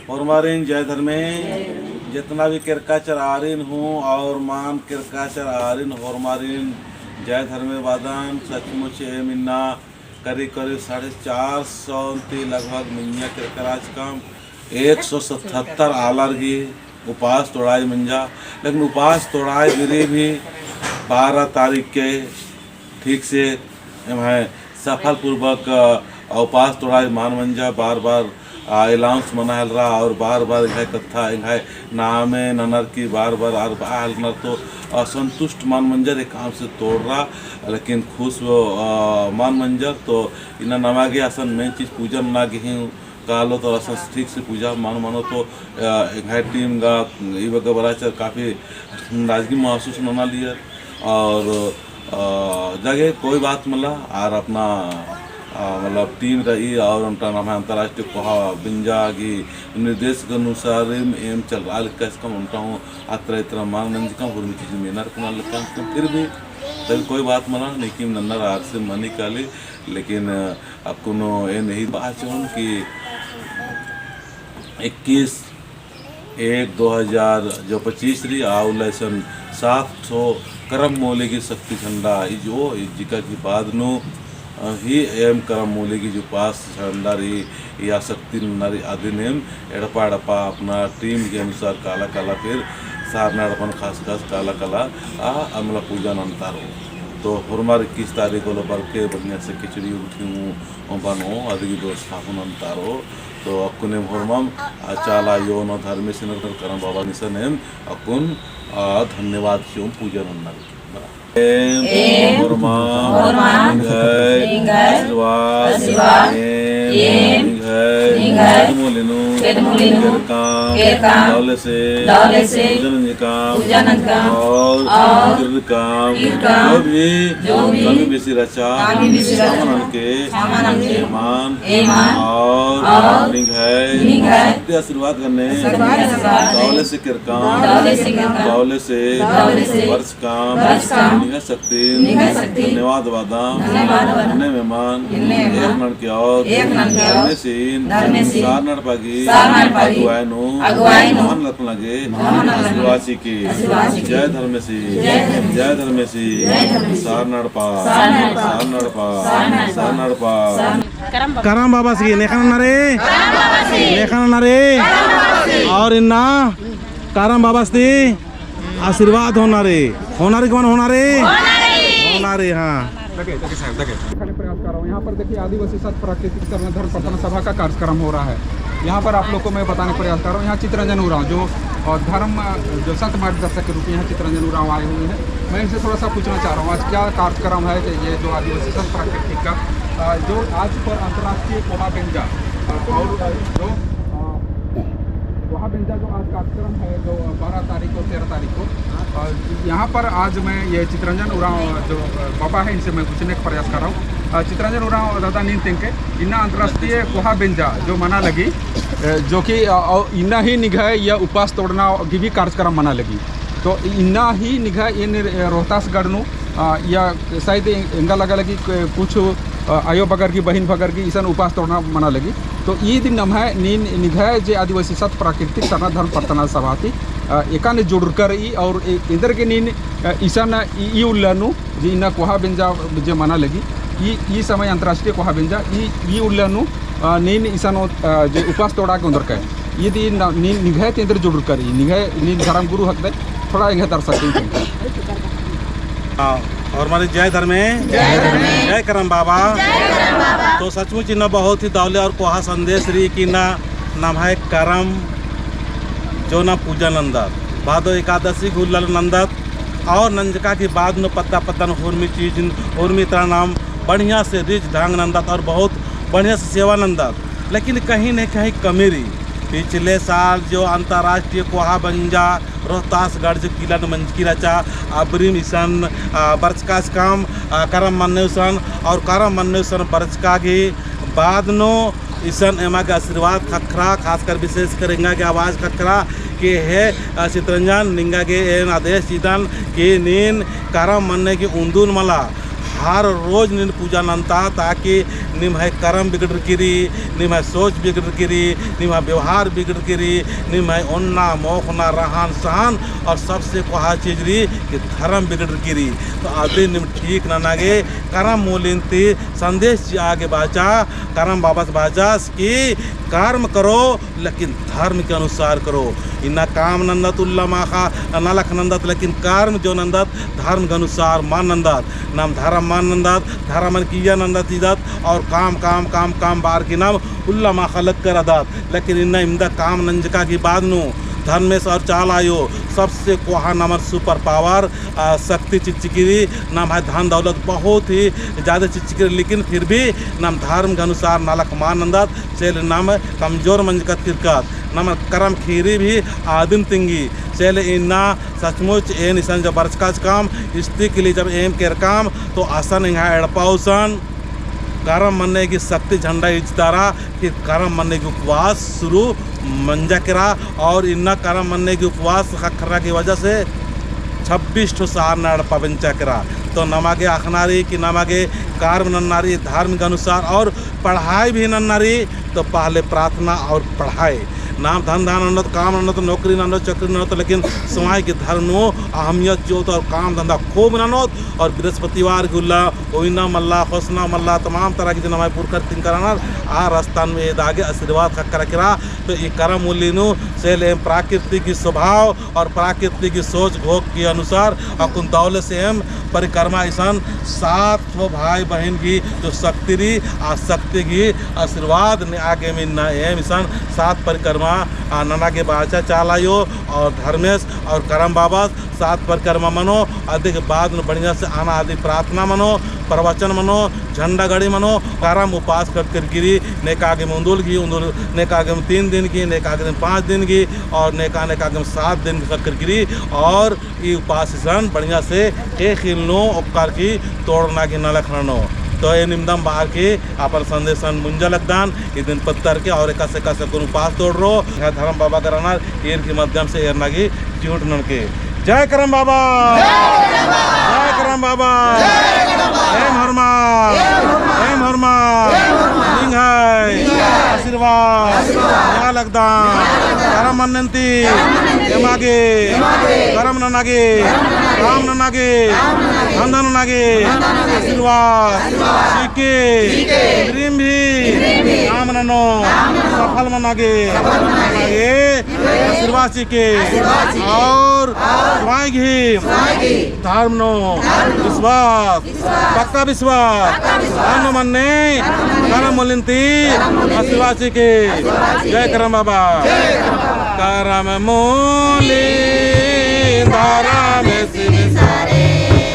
होरमारिन जय धर्मे जितना भी किरकाचर आरिन हूँ और मान किरकाचर आरिन होरमारिन जय धर्मे वादन सचमुच ए मिन्ना करीब करीब 450 लगभग मिन्या किरकराज कम 177 आलर की उपास तोड़ाई मंजा। लेकिन उपास तोड़ाई गिरी भी 12 तारीख के ठीक से सफलपूर्वक उपास तोड़ाई मान मंजा। बार बार अलाउंस मना रहा और बार बार इन्हें कथा इन्हें नाम ननर की बार बार नर तो असंतुष्ट मान मंजर एक काम से तोड़ रहा। लेकिन खुश वो मान मंजर तो इन्हें नमागे असन मेन चीज़ पूजा मना गई कालो तो असन ठीक से पूजा मानो तो इन्हें टीम का ये वगैरह बड़ा काफ़ी नाराजगी महसूस मना लिया और जगह कोई बात मला और अपना मतलब टीम रही और उनका नाम है अंतर्राष्ट्रीय कोहा बिंजा की निर्देश के अनुसार एम चल रहा है इसका उनका हूँ अत्र इतना मान मंज का और चीज़ मेहनत करना लगता है फिर भी तभी कोई बात मना नहीं कि नन्नर आर से मनी काली। लेकिन आपको ये नहीं बात हूँ कि 21/1/2025 रही आउलेसन 700 करम मोले की शक्ति झंडा जो जिका की बाद नो ही एम करम मूल्य की जो पास झंडारी या शक्ति नारी अधिनियम एड़पा एड़पा अपना टीम के अनुसार काला काला फिर सारनाड़पन खास खास काला काला अमला पूजा अंतारो तो हमारे 21 तारीख को बल के बढ़िया से खिचड़ी उठी हूँ बनो अधिक व्यवस्थापन अंतारो तो अकुन हरमम चाला यो न धर्मे से करम बाबा निशन एम अकुन धन्यवाद से पूजन अन्ना आशीर्वाद करने दौले से किरकाम दौले से वर्ष काम शक्ति धन्यवाद वादाम मेहमान एक नड़ की और सारनाड़ पागी अगुवाई मोहन लत लगे आदिवासी की जय धर्मेसी सारनाड़ पा करम बाबा सी लेखन नरे और इन्ना करम बाबा सी आशीर्वाद होना रे कौन होना रे हाँ प्रयास कर रहा हूँ। यहाँ पर देखिए आदिवासी सत प्राकृतिक धर्म प्रथम सभा का कार्यक्रम हो रहा है। यहाँ पर आप लोग को मैं बताने प्रयास कर रहा हूँ। यहाँ चित्रंजन उरांव जो धर्म जो संत मार्गदर्शक के रूप में यहाँ चित्रंजन उरांव आए हुए हैं। मैं इनसे थोड़ा सा पूछना चाह रहा हूँ आज क्या कार्यक्रम है कि ये जो आदिवासी सत प्राकृतिक का जो आज पर अंतर्राष्ट्रीय कोहा बेंजा और जो वहाँ बेंजा जो आज कार्यक्रम है जो 12 तारीख और 13 तारीख को यहाँ पर आज मैं ये चित्रंजन उरांव जो बाबा है इनसे मैं पूछने का प्रयास कर रहा हूँ। चित्रंजन उरांव दादा नींद तेंके इन्ना अंतर्राष्ट्रीय कोहा बेंजा जो मना लगी जो कि इन्ना ही निगाह या उपास तोड़ना की भी कार्यक्रम मना लगी तो इन्ना ही निगाह इन रोहतास गढ़ या शायद इंगा लगा लगी कुछ आयो बगर की बहन बगर की ईसन उपास तोड़ना मना लगी तो ये दिन नम है नीन निगाह जे आदिवासी सत प्राकृतिक सरना धर्म प्रार्थना सभा थी एकाने जोड़कर ई और इधर के नीन ईसन ई उल्लानु जी इन्ना कोहा बेंजा जे मना लगी ये समय अंतर्राष्ट्रीय कोहा बेंजा ई उल्लानु नीन ईसन जे उपास तोड़ा के अंदर का ये दिन नीन निगाह ते इधर जोड़कर निगाह नीन धर्म गुरु हक दे थोड़ा इंगे दर्शक और हमारे जय धर्मे जय करम बाबा तो सचमुच न बहुत ही दौले और कोहा संदेश रही कि ना है करम जो ना पूजा नंदत भादो एकादशी गुल्लल नंदत और नंजका के बाद न पत्ता पतन होर्मी चीज होर्मी तरह नाम बढ़िया से रिच ढंग नंदत और बहुत बढ़िया से सेवा नंदत। लेकिन कहीं न कहीं कमी रही पिछले साल जो अंतर्राष्ट्रीय कोहा बंजा रोहतासगढ़ जो किला मंच की रचा अबरी मिशन बरचका काम करम मन्नेसन और करम मन्नेसन बरचका के बाद नो ईसन एमा के आशीर्वाद खखरा खासकर विशेष करेंगे के आवाज़ खखरा के है चित्रंजन निंगा के आदेश चीतन के नीन करम मन्ने की उन्दून मला हर रोज निन पूजा नंता ताकि निम है कर्म बिगड़ गिरी, निम है सोच बिगड़ गिरी, निम है व्यवहार बिगड़ गिरी, निम है उन्ना मोखना रहन सहन और सबसे कहा चीज रही कि धर्म बिगड़ गिरी। तो अभी निम ठीक न नागे कर्म मूलिंती संदेश आगे बाचा कर्म बाबा बाचास की कर्म करो लेकिन धर्म के अनुसार करो। इन्ना काम नंदत उल्ला माखा नलख नंदत लेकिन कर्म जो नंदत धर्म के अनुसार मान नंदत नाम धर्म मान नंदत धर्म मन किया नंदत इदत और काम काम काम काम बार की नाम उल्ला माखा लग कर अदत। लेकिन इन्ना इमदा काम नंजका की बाद नु धर्मेश और चाल आयो सबसे कोहा नंबर सुपर पावर शक्ति चिचिकिरी नाम है धन दौलत बहुत ही ज़्यादा चिचिकिरी लेकिन फिर भी नाम धर्म के अनुसार नालक मान नंदत चल नाम कमजोर मंजकत तिरकत नाम करम खीरी भी आदिम तिंगी चल इन्ना सचमुच ए निशान जब बरस का काम स्त्री के लिए जब एम केर काम तो आसन यहाँ एड़पाउसन कर्म मनने की शक्ति झंडा इजतारा फिर कर्म मनने की उपवास शुरू मंजा करा और इन्ना कर्म मनने की उपवास खर्रा की वजह से 26 ठो सार नाड़ पवंचा करा। तो नमागे अखनारी कि नमागे कर्म नन्नारी धर्म के अनुसार और पढ़ाई भी नन्नारी तो पहले प्रार्थना और पढ़ाई नाम धन धान नंदत काम नंदत नौकरी नंदत चक्री नंदत लेकिन समाज के धर्म नो अहमियत जो और काम धंधा खूब नंदत और बृहस्पतिवार गुल्ला ओइना मल्ला होसना मल्ला तमाम तरह की जनमाय पुरखर तिन कराना आ रास्तान में दागे आशीर्वाद खक्कर करा। तो ये कर्म मूल्यनु से प्राकृतिक की स्वभाव और प्राकृतिक की सोच भोग के अनुसार अकुन दौलत से हम परिक्रमा ईसान 7 भाई बहन की जो शक्ति रही आ शक्ति की आशीर्वाद ने आगे में ना एम ईसान 7 परिक्रमा नना के बाचा चालायो और धर्मेश और करम बाबा 7 परिक्रमा मनो अधिक बाद में बढ़िया से आना आदि प्रार्थना मनो प्रवचन मनो झंडा गड़ी मनो करम उपास कर गिरी नेका आगे में उंदुल की उंदुल नेका आगे में 3 दिन की नेका आगे में 5 दिन की और नेका आगे में 7 दिन कर गिरी और ये उपास बढ़िया से एक हिलनो उपकार की तोड़ना की न लखनो। तो ये निमदम बाहर की अपन संदेशन मुंजा लगदान ये दिन पत्थर के और एक से उपास तोड़ रो धर्म बाबा कराना एर के माध्यम से एरना की ट्यूट नन के जय करम बाबा जय करम बाबा जय हरमा आशीर्वाद यहाँ लगदान करम मनंती एमागे करम ननागे काम ननागे धंधा ननागे आशीर्वाद सीके ड्रीम भी काम ननो सफल मनागे आशीर्वाद सीके और स्वाई घी धर्म नो विश्वास पक्का विश्वास धर्म मनने करम मूलिंती आशीर्वाद सीके जय करम बाबा करम मूली धर्म सिविसारे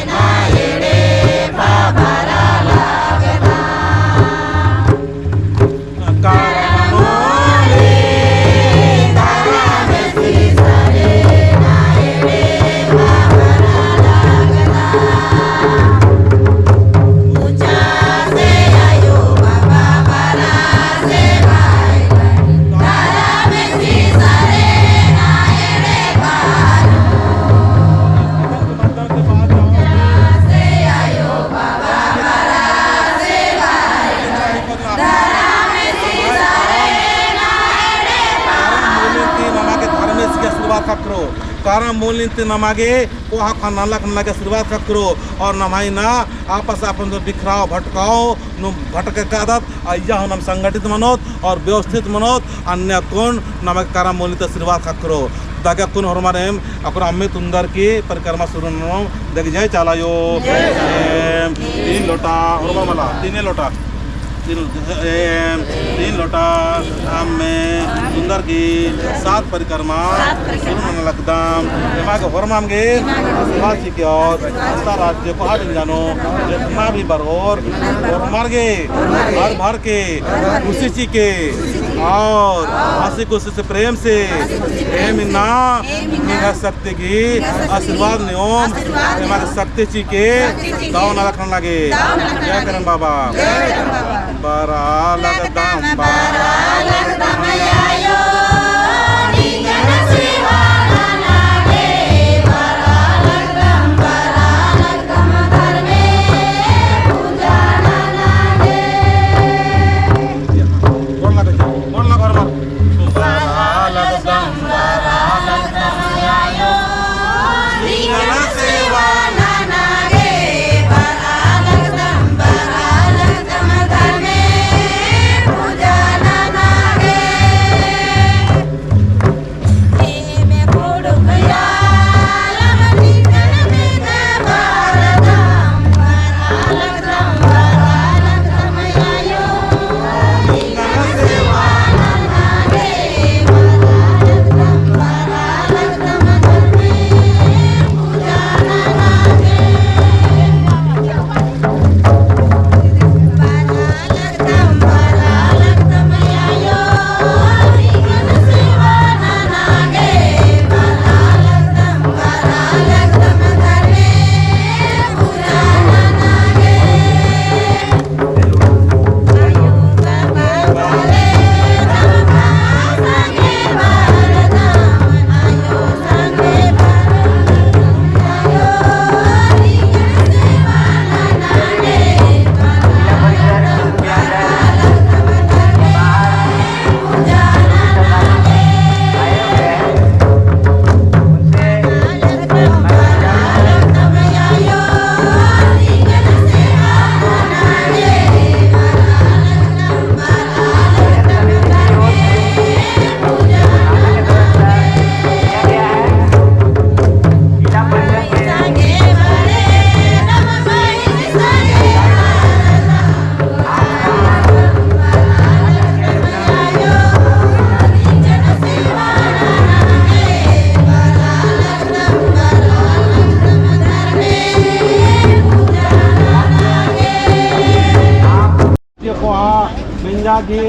नायड़े बाबा कारण मूल नीति नमागे को हाखा नालक नागे आशीर्वाद करो और नमाई ना आपस अपन जो बिखराव भटकाओ नु भटके का आदत आया हम संगठित मनोत और व्यवस्थित मनोत अन्य कौन नमक कारण मूल नीति आशीर्वाद करो दागे कुन हरमारे अकुन अम्मे तुंदर की परिक्रमा शुरू नो देख जाए चलायो 3 लोटा हरमा मला 3 लोटा 3 लोटा में सुंदर की 7 परिक्रमा शुरू लगदाम के हरमाम गे वासी के और राज्य को हाथ जानो जितना भी बरोर और मर गे भर के खुशी ची के और हंसी खुशी से प्रेम से ना शक्ति की आशीर्वाद नियम हमारे शक्ति ची के दाव न रखने लगे जय करम बाबा बारा लगदाम आयो की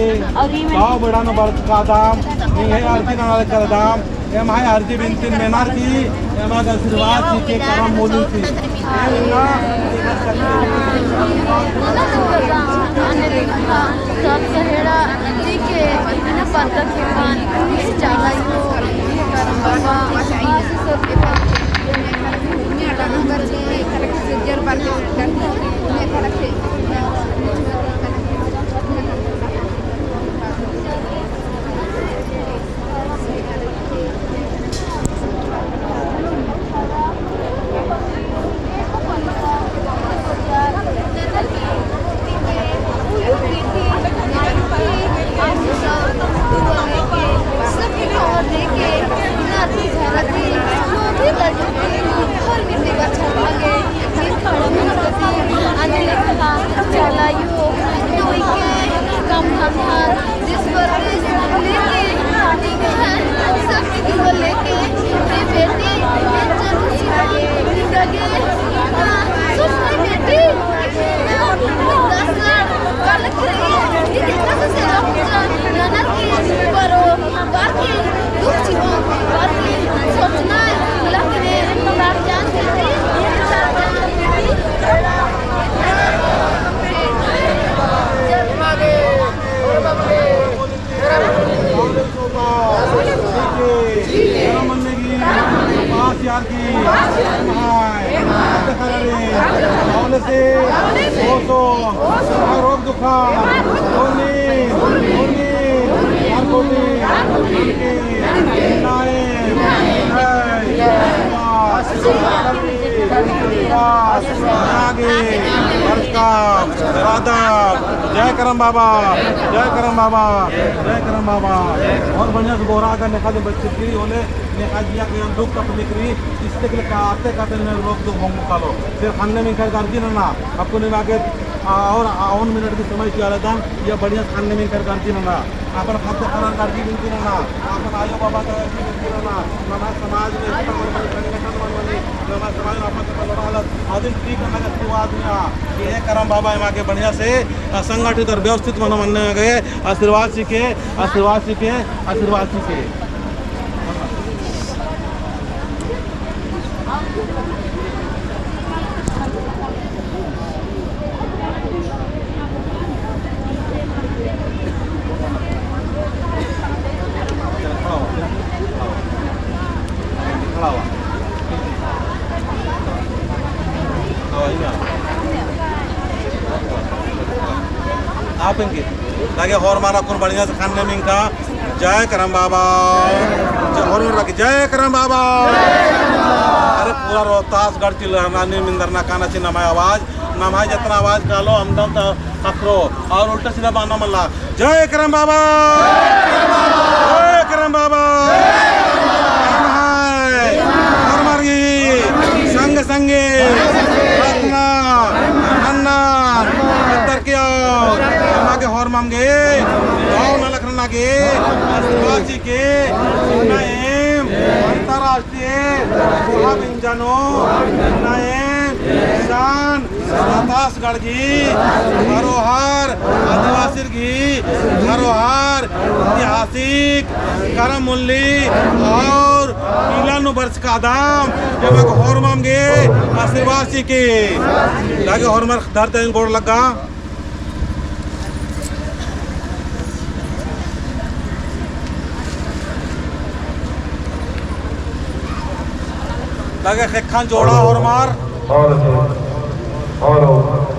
गाँव बड़ा न बर्द का दाम नहीं है अर्जी नाल कर दाम एम है अर्जी बिनतीन मेनार की एम आशीर्वाद जी के करम मोली थी सब सहेड़ा जी के न पर्दा के पान चाला यो करम बाबा आशीष सब के पास नंबर के करेक्ट जर बार के ने करेक्ट जय करम बाबा जय करम बाबा जय करम बाबा और बढ़िया से गोरा का नेखा दे बच्चे की होले नेखा दिया कि हम दुख तक निकली इससे के आते काते में लोग दुख होंगे कालो फिर खाने में कर करती ना आपको नहीं आगे और 1 मिनट की समय की आला था या बढ़िया खाने में कर करती ना अपन खाते खरान करती बिनती ना अपन आयो बाबा का बिनती ना नवा समाज में संगठन मनवली नवा समाज में अपन का हालत आदिल ठीक करना का शुरुआत में ये करम बाबा हम आगे बढ़िया से संगठित और व्यवस्थित मनने गए आशीर्वाद सीखे आशीर्वाद सीखे आशीर्वाद सीखे आप इनके लगे और मारा कौन बढ़िया से खाने में इनका जय करम बाबा और लगे जय करम बाबा अरे पूरा रोहतास गढ़ चिल नानी मिंदरना काना ची नमाय आवाज जितना आवाज का लो हमदम तो अखरो और उल्टा सीधा बाना मल्ला जय करम बाबा जय करम बाबा संग संगे रत्ना अन्ना किया के हर मांगे गाँव न लखना के आदिवासी के नाम अंतर्राष्ट्रीय व्यंजनों नाम शान रोहतासगढ़ की धरोहर आदिवासी की धरोहर ऐतिहासिक करम मूल्य और पीलानु वर्ष का दाम जब हर मांगे आदिवासी के लागे हर मार धरते गोड़ लगा लगे खेखान जोड़ा और मार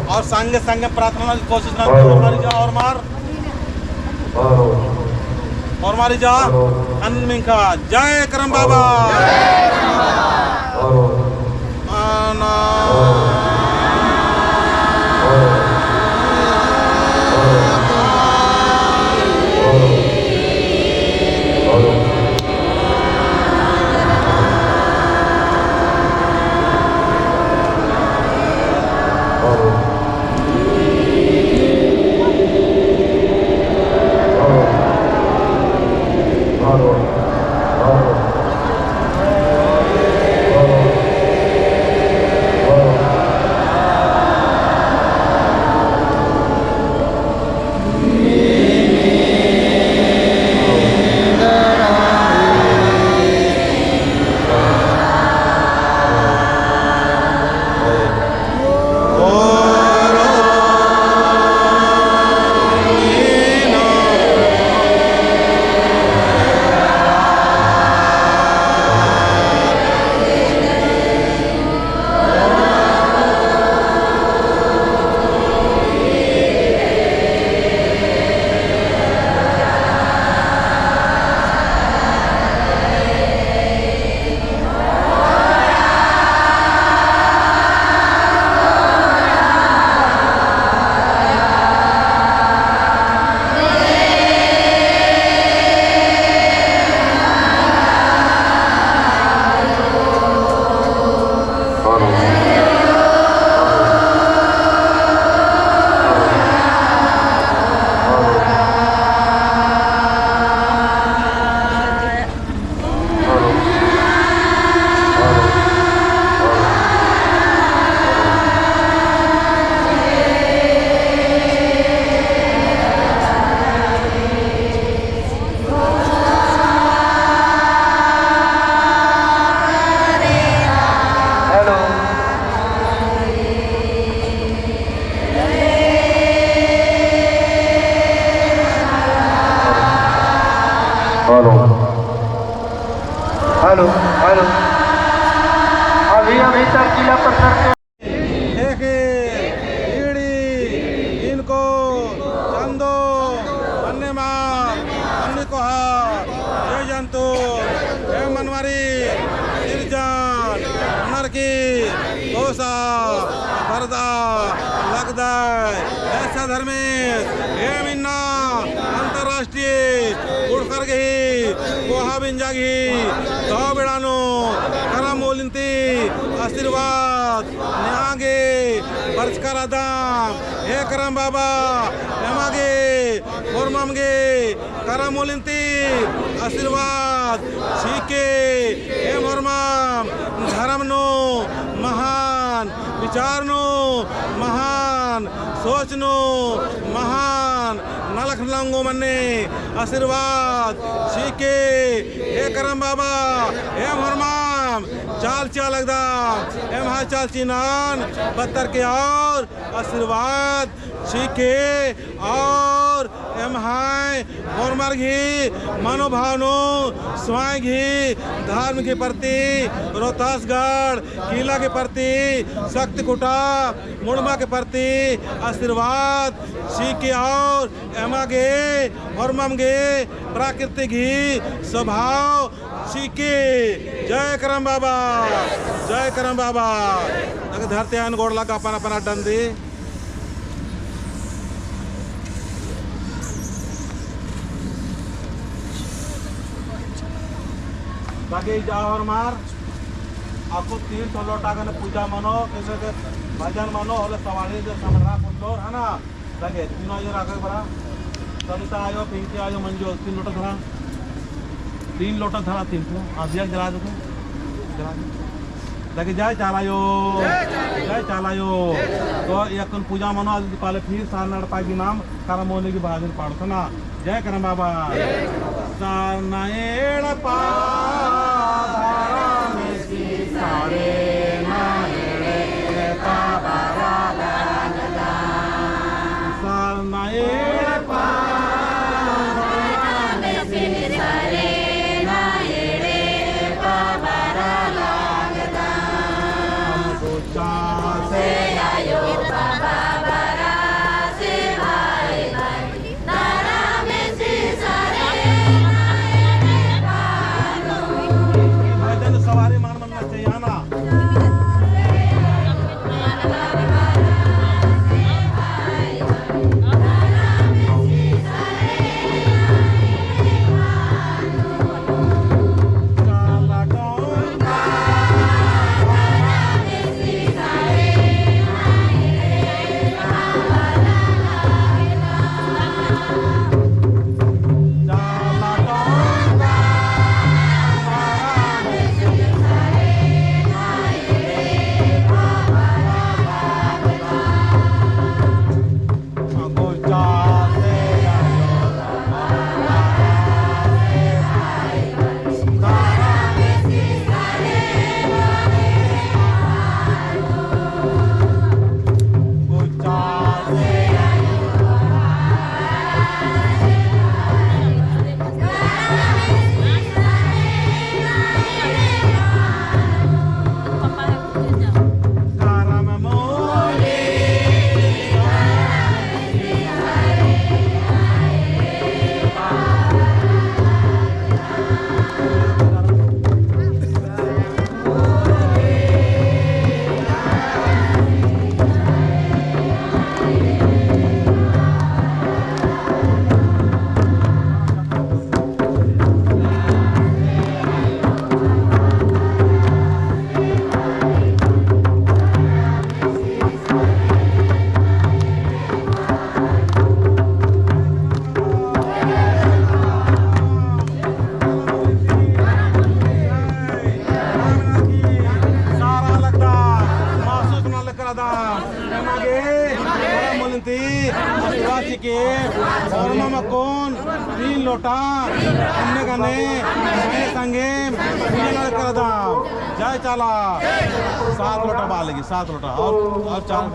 और संगे संगे प्रार्थना की कोशिश ना मारी जा और मार और मारी जा अन्मिंग का जय करम बाबा हेलो हेलो अभी तक जिला प्रशासन इनको चंदो अन्यमार अन्य को ये जंतु ये मनवारी निर्जन नरकी गोसा बरदा लगदाय ऐसा धर्मेश ये मिन्ना अंतरराष्ट्रीय उड़करगी गोहा बिंजागी दो बिड़ानो करम मोलिंती आशीर्वाद न्यागे बरचकर आदाम हे करम बाबा एमागे मोरमगे करम मोलिंती आशीर्वाद सीके हे मोरमम धर्म नो महान विचार नो महान सोच नो महान नलख लंगो मन्ने आशीर्वाद सीके हे करम बाबा हे मोरमम चाल चाल लगदा ए महा चाल चिनान बत्तर के और आशीर्वाद सीखे और एम हाय मोरमर घी मनोभावनो स्वाय घी धर्म के प्रति रोहतासगढ़ किला के प्रति शक्ति कुटा मुड़मा के प्रति आशीर्वाद सीखे और एमागे मोरमगे प्राकृतिक घी स्वभाव सीखे जय करम बाबा जय करम बाबा धरते आन गोड़ लगा अपना अपना डंदी बाकी जाओ और मार आपको 3 लोटा का पूजा मानो कैसे के भजन मानो और सवारी जो समरा पुंडोर है ना लगे तीनों ये आगे बड़ा सविता आयो पिंकी आयो मंजू 3 लोटा धरा 3 लोटा धरा 3 को आदिया जला दो जला लगे जय चालायो तो एक पूजा मानो आज पाले फिर साल नड़पाई नाम करम होने की बाहर पाड़ो ना जय करम बाबा सारनाएड़ पा सारे नाएड़ पा सारनाएड़ पा सवारी मान मनना चाहिए ना कौन 3 लोटा अन्य गने संगे कर दाम जय चाला 7 लोटा बालेगी 7 लोटा और 4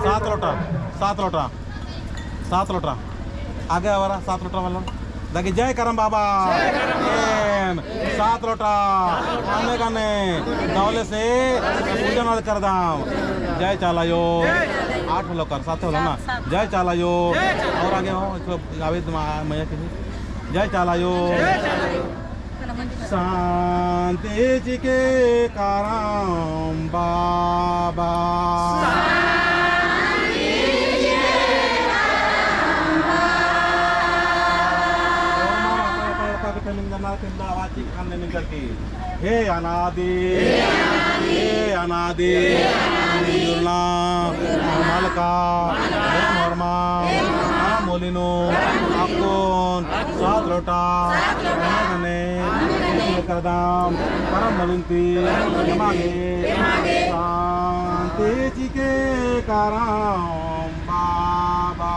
7 लोटा 7 लोटा 7 लोटा आगे हमारा 7 लोटा वाला लगे जय करम बाबा एम 7 लोटा आने गाने दौले से पूजन कर दाम जय चालायो 8 लोग कर 7 होला ना जय चालायो और आगे हो इसको आवेद मैया की जय चालायो शांति जी के करम बाबा हे अनादि मालका नॉर्मा मोलिनो आकोन 7 लोटा गने करदाम परम मलिंती यमागे शांति जी के करम बाबा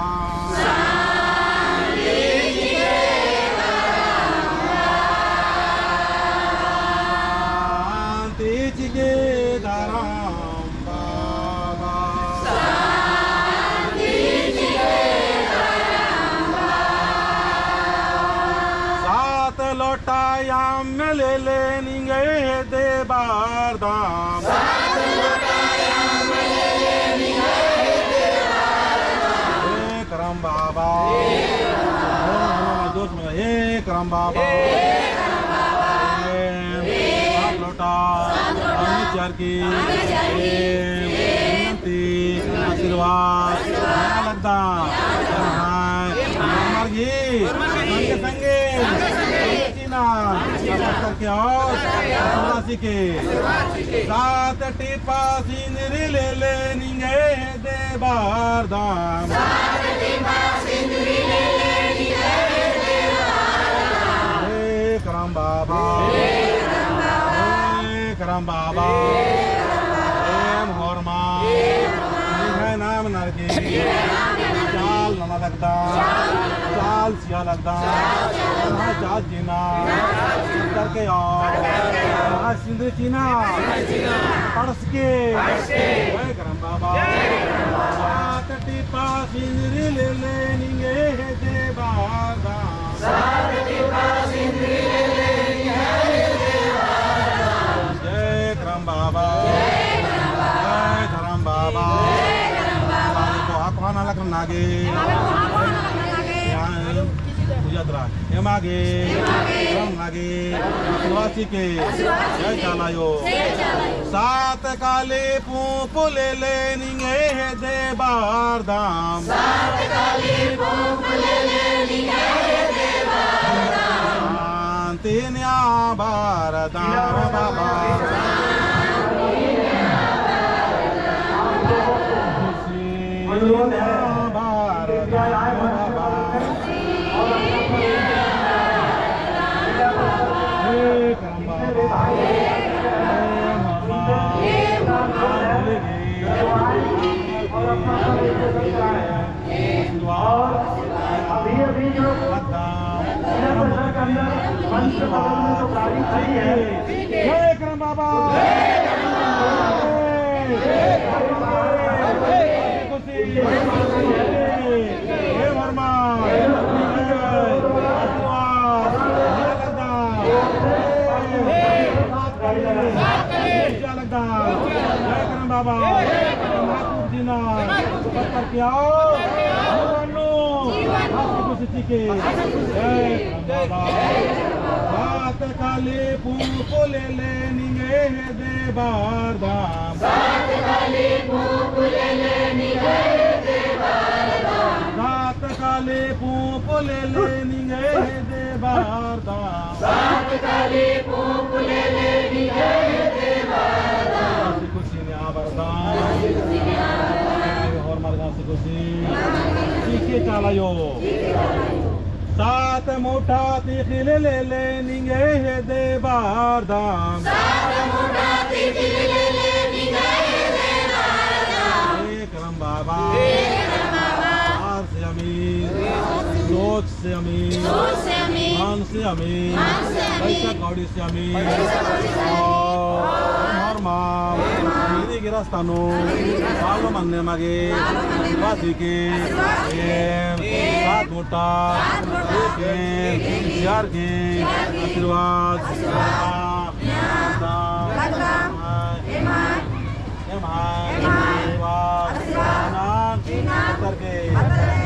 लोटायाम ले लेंगे दे बार दाम करम बाबा दोस्त में हे करम बाबा लोटा चार की आशीर्वाद लगता संगे करके के 7 टीपा सिंदरी ले लेंगे दे बार दाम करम बाबा करम बाबा एम होरमा नाम नरकी चाल नना लगता चाल सिया लगता चाल जीना करके और सिंदूर चीना पड़स के करम बाबा 7 टीपा सिंदूर ले लेंगे दे बाबा जय करम बाबा जय धरम बाबा आना लग नागे मागे नागे आदिवासी के जय चालायो 7 काले पूप ले लेंगे दे बार दाम शांति न्या बार दाम बाबा अभी जो जय करम बाबा वर्मा जय करम बाबा जीना करके आओ के जय बाबा 7 काले पूप ले लेंगे दे बार दाम 7 काले पूप ले लेंगे दे बार दाम 7 काले पूप ले लेंगे दे बार दाम 7 काले पूप ले लेंगे दे बार दाम खुशी ने आबरदान और मरगा से खुशी के चालायो 7 मोटा तिखिल ले लेंगे दे बार दाम 7 मोटा तिखिल ले लेंगे दे बार दाम करम बाबा आर से अमीर सोच से अमीर मान से अमीर पैसा कौड़ी से अमीर और माम मेरी गिरस्तानो सालो मनने मागे वासी के 7 मोटा यार के आशीर्वाद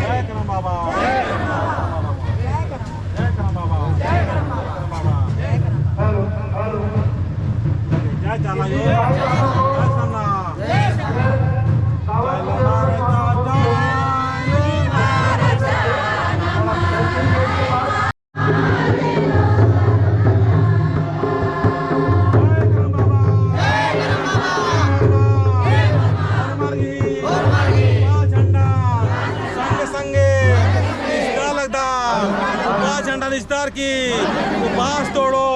जय करम बाबा जय करम बाबा जय चला जय सन्ना निस्तार की उपास तोड़ो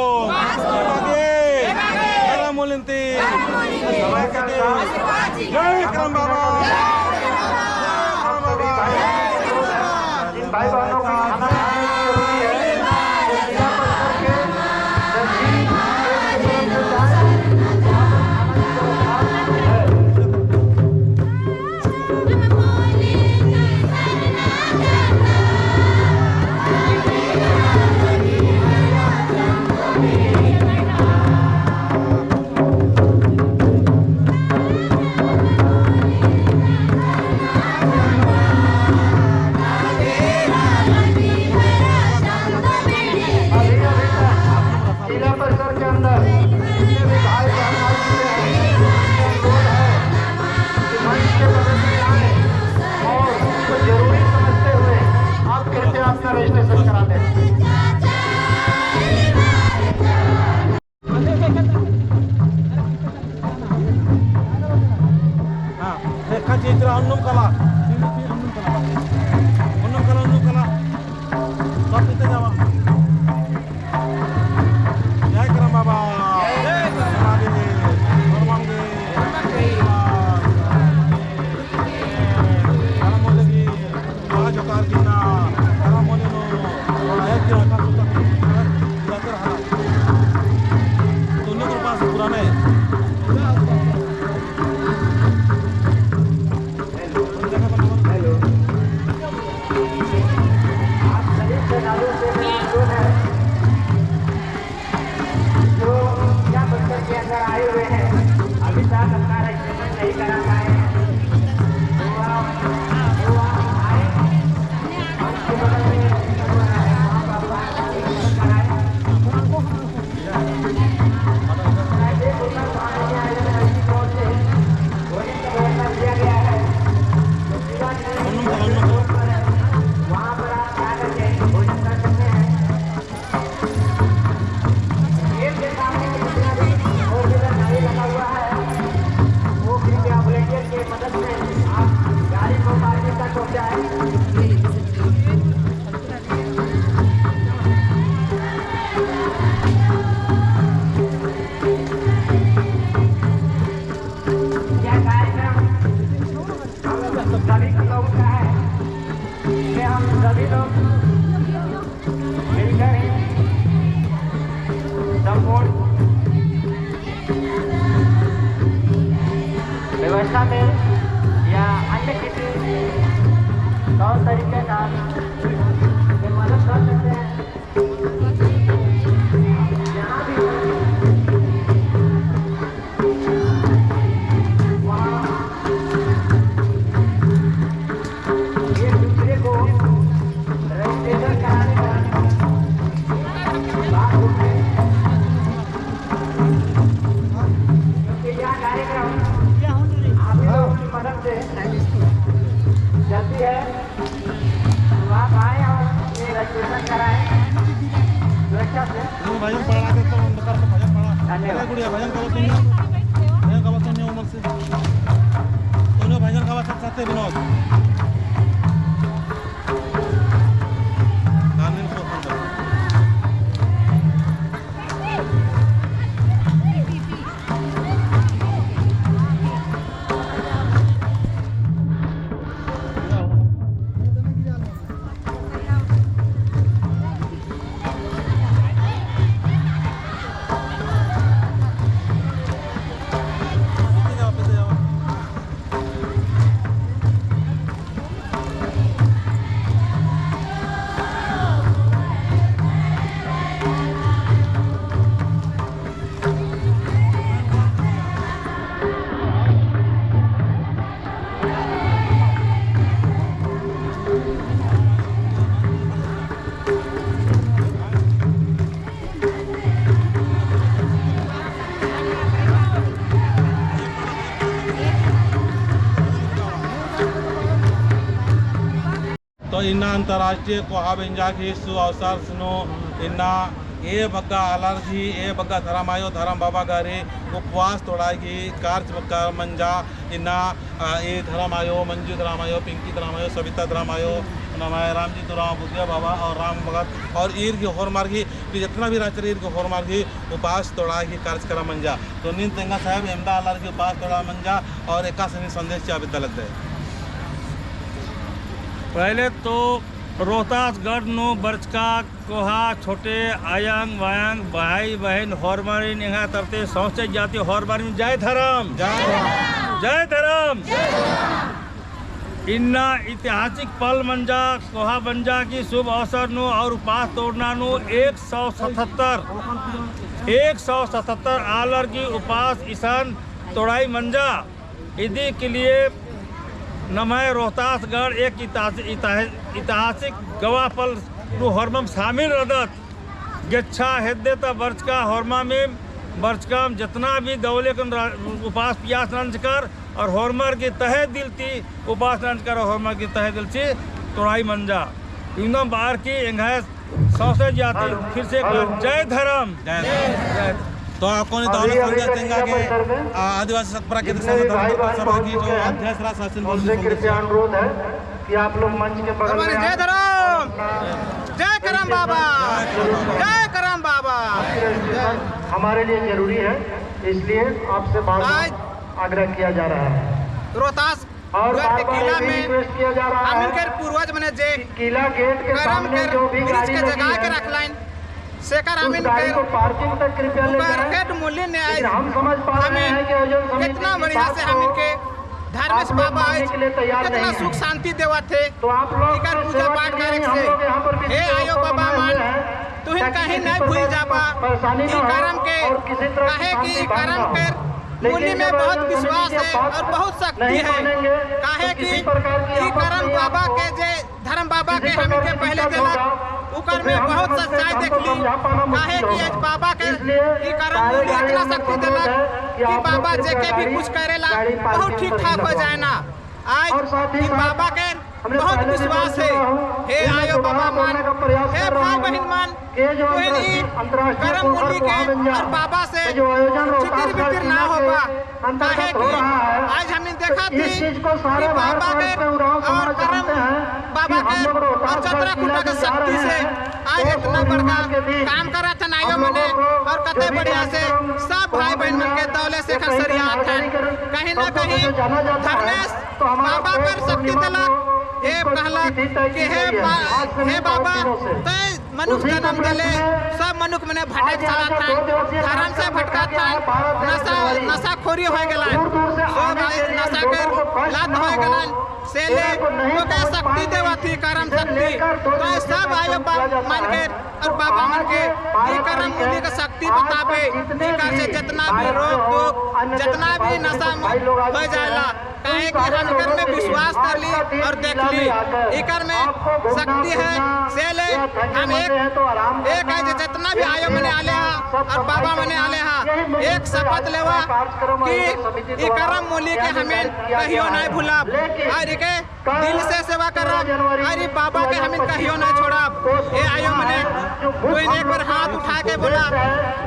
मूलिंती जय करम बाबा इन भाई बहनों को खाना खाने जरूरी है जिला परिषद के जिला परिषद के अंदर जितने भी भाई बहन अनुरोध है कि मंच के सदस्य आए और उसको जरूरी समझते हुए आप कृपया अपना रजिस्ट्रेशन करा दें। चित्र अन्नम कला सब पीते जावा जय करम बाबा जय पुराने सभी लोग मिलकर संपूर्ण व्यवस्था में या अन्य किसी तौर तरीके का मदद कर सकते हैं। यहाँ भी वहाँ एक दूसरे को रजिस्ट्रेशन कराने का बात होती है, क्योंकि यह कार्यक्रम आप लोगों की मदद से चलती है। तो आप आए और ये रजिस्ट्रेशन कराएं सुरक्षा से। भजन पढ़ा के तो भजन पढ़ा धन्यवाद। गुड़िया भजन करो तुमने उम्र से तुमने भजन गावा साथ विनोद इन्ना अंतर्राष्ट्रीय कोहाबेंजा की सु अवसर सुनो इन्ना ए बग्गा अलर्जी ए बग्गा धरमायो धरम बाबा गारे उपवास तोड़ागी कार्च बग्गा मंजा इन्ना ए धरमायो मंजू धरमायो पिंकी धरमायो सविता धरमायो नमाय रामजी तुराम बुद्धिया बाबा और राम भगत और ईर की होर मार्गी जितना भी राष्ट्रीय ईर की होर मार्गी उपवास तोड़ागी कार्यक्रम मंजा तो नींद तेंगा साहब अहमदा अलर्जी उपवास तोड़ा मंजा और एका सनी संदेश चाबिता लगता है। पहले तो रोहतासगढ़ नो बरचका कोहा छोटे आयांग वायांग भाई बहन हॉर्मारिन यहाँ तरते सौचे जाती हॉर्मारिन जय धर्म जय धर्म इन्ना ऐतिहासिक पल मंजा कोहा बंजा की शुभ अवसर नो और उपास तोड़ना नो 177 आलर की उपास ईशान तोड़ाई मंजा इदी के लिए नमय रोहतासगढ़ एक ऐतिहासिक गवाह पल हॉर्मम शामिल रदत गच्छा हेद्यता बर्चका हॉर्मा में बर्चकम जितना भी दौले उपास पियास नंच कर और हॉर्मर की तहे दिल थी उपास नंच कर और हॉर्मर की तहे दिल से तोड़ाई मंजा एकदम बाहर की एंघाय सौसे जाती फिर से जय धर्म जय तो आपको दौलत संजय तेंगा के आदिवासी प्राकृतिक सभा की जो अध्यक्ष शासन उनसे कृपया अनुरोध है कि आप लोग मंच के बगल में जय धर्म जय करम बाबा जय करम बाबा हमारे लिए जरूरी है, इसलिए आपसे बार आग्रह किया जा रहा है। रोहतास और के किला में रिक्वेस्ट किया जा रहा है के पूर्वज मने जे किला गेट के सामने जो भी गाड़ी के लगी जगह के है, रख लाइन शेखर उस अमीन गाड़ी को पार्किंग तक कृपया ले जाएं। मार्केट मूल्य ने आए हम समझ पा रहे हैं कि आयोजन समिति कितना की बढ़िया बात से को हम इनके धर्मेश आप लोग बाबा मानने के लिए तैयार कितना नहीं सुख हैं। शांति देवा थे तो आप लोग इकर पूजा सेवा पाठ के लिए करे हम से लोग यहाँ पर हे आयो बाबा मान तू हिन कहीं नहीं भूल जाबा परेशानी ई करम के और किसी तरह काहे की कि शांति करम भंग के न हो। मूल्य में लेकिन बहुत जब विश्वास आयोजन है समिति और बहुत शक्ति नहीं है मानेंगे, काहे तो कि किसी प्रकार की ई आपस करम में बाबा आपको के जे धर्म बाबा के किसी हम प्रकार के की पहले दिक्कत देला होगा, उकर तो में हम बहुत समझ सच्चाई से देख हमको ली समझा पाना काहे मुश्किल कि आज होगा। बाबा के इसलिए ई करम सारे मूल्य गाड़ी इतना में शक्ति अनुरोध देला है कि आप लोग बाबा जे कृपया के भी गाड़ी- कुछ करेला गाड़ी बहुत पार्किंग ठीक पर ही ठाक हो लगवाएं। जाए ना आज और साथ ही ई साथ बाबा के हमने बहुत पहले भी विश्वास है बोल चुका हूं, हे मैं आयो दोबारा बाबा मान बोलने का प्रयास हे कर रहा भाई हूं बहन मान कि जो तुहिन ई अंतर्राष्ट्रीय करम मूल्य के कोहा और बाबा से जो आयोजन चितिर बितिर ना होगा काहे हो कि रहा है आज हमने देखा तो थी इस चीज को सारे कि बाबा भारतवर्ष के में उराव और समाज करम जानते हैं बाबा कि के हम लोग और रोहतास चतरा किला कुटा के में जा शक्ति रहे से हैं। आज तो इतना उस बड़का निर्माण के बीच काम करा था नायो हम मने लोगों को और कते जो भी बढ़िया से कार्यक्रम सब भाई बहन मिल के दौले से कहीं खसरिया कहीं था कहीं ना सबको कहीं जो जाना जाता है, धर्मेश तो हमारा बाबा पर पौष शक्ति पूर्णिमा दिलक को हे इसको कहलक तिथि तय कि की हे गई है। आज से हे नहीं, बाबा बहुत दिनों से। तय मनुष्य उसी जन्म उपलक्ष्य दिले में सब मनुष्य मने भटक आज यहाँ चला का था 2 दिवसीय धर्म से कार्यक्रम भटका रखा गया है, था 12 जनवरी। नशा खोरी हो गेला दूर दूर से सब आने के लिए नशा लोगों के को कष्ट लात ना हो हो। गेला से ले को नहीं तो के पहुंच शक्ति पाएंगे। देवा थी करम इसे शक्ति लेकर 2 तो दिवसीय सब आयो कार्यक्रम किया जाता मान के है। और बाबा आज मान के ई 12 करम तारीख मूल्य है। का शक्ति आज बतावे जितने ई कर से भी जितना भी भारत रोग में हो, टोक अन्य जितना देश भी के नशा भाई लोग आज हो भी जाएला हैं। काहे कि सारे हम कर लोगों में के लिए विश्वास कर ली आज का दिन और देख किला ली में आकर ई कर में आपको घूमना शक्ति है फिरना से ले या थके हम मंदे हैं तो आराम एक है करना, जितना भी या आयो फिर मने आले हा सब और सफाई बाबा मने करना, आले हा यही मुझे एक शपथ लेवा कार्यक्रम कि आयोजन समिति ई द्वारा करम मूल्य के यहाँ हमें किया कहियो गया नहीं है। भूलब लेकिन और के कल दिल से सेवा करब 16 जनवरी और ई बाबा के हमें कहियो नहीं छोड़ब ए आयो मने तो एक बार हाथ उठा के बोला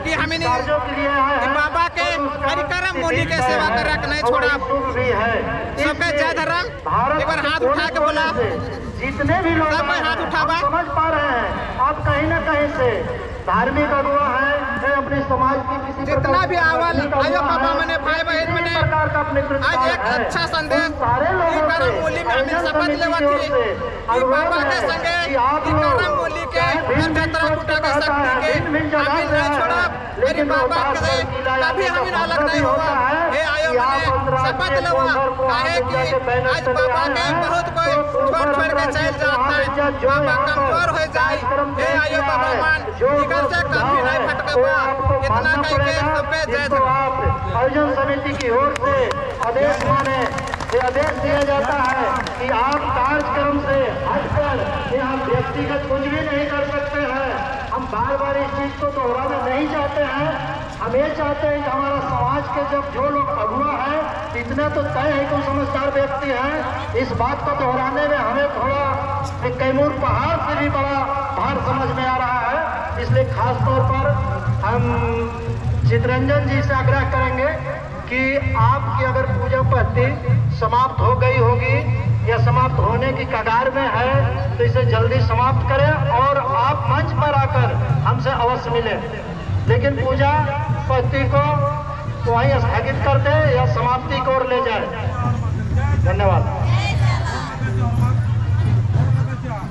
कि हमें कार्यों के लिए आए हैं, बाबा के और उसका हरि करम मूल्य के तिथि सेवा है, करक नहीं और छोड़ब शुभ भी है। सबके जय धर्म भारत एक बार के हाथ कोने उठा के बोला कोने से जितने भी लोग सब कोई आए हाथ हैं, उठावा। आप समझ पा रहे हैं आप कहीं ना कहीं से धार्मिक अगुआ है या अपने समाज की किसी जितना प्रकार भी की आवल राजनीतिक अगुआ आयो बाबा है, मने भाई बहन किसी मने प्रकार का अपने आज एक है, अच्छा संदेश उन सारे लोगों ई करम से मूल्य में हमें आयोजन शपथ समिति लेवा की ओर थी से ई अनुरोध बाबा के है संगे कि आप ई लोग करम मूल्य के चाहे और भिन्न जतरा भिन्न कुटा के होता है, शक्ति के भिन्न जगह हमें से नहीं है, छोड़ा अरे लेकिन बाबा रोहतास के का किला कभी यानी हमें का अलग मतलब नहीं भी होगा होता है हे आयो कि आप मने शपथ अंतर्राष्ट्रीय लेवा कोहबर को काहे आप कि के बैनर आज से ले बाबा आए के हैं, बहुत कोई तो छोड़ छोड़ के चल जाता है बाबा कमजोर हो जाए हे आयो बाबा मान इकर से कभी नहीं भटकबा इतना कह के सबके जय तो धर्म आप आयोजन समिति की ओर से आदेश माने ये आदेश दिया जाता है कि आप कार्यक्रम से हटकर यहाँ व्यक्तिगत कुछ भी नहीं कर सकते हैं। हम बार बार इस चीज को दोहराना नहीं चाहते हैं। हम ये चाहते हैं कि हमारा समाज के जब जो लोग अगुआ हैं, इतना तो तय है कि वो समझदार व्यक्ति हैं। इस बात को दोहराने में हमें थोड़ा कैमूर पहाड़ से भी बड़ा भार समझ में आ रहा है। इसलिए खास तौर पर हम चितरंजन जी से आग्रह करेंगे कि आपकी अगर पूजा पद्धति समाप्त हो गई होगी या समाप्त होने की कगार में है तो इसे जल्दी समाप्त करें और आप मंच पर आकर हमसे अवश्य मिलें। लेकिन पूजा पद्धति को वहीं स्थगित कर दें या समाप्ति की ओर ले जाए। धन्यवाद।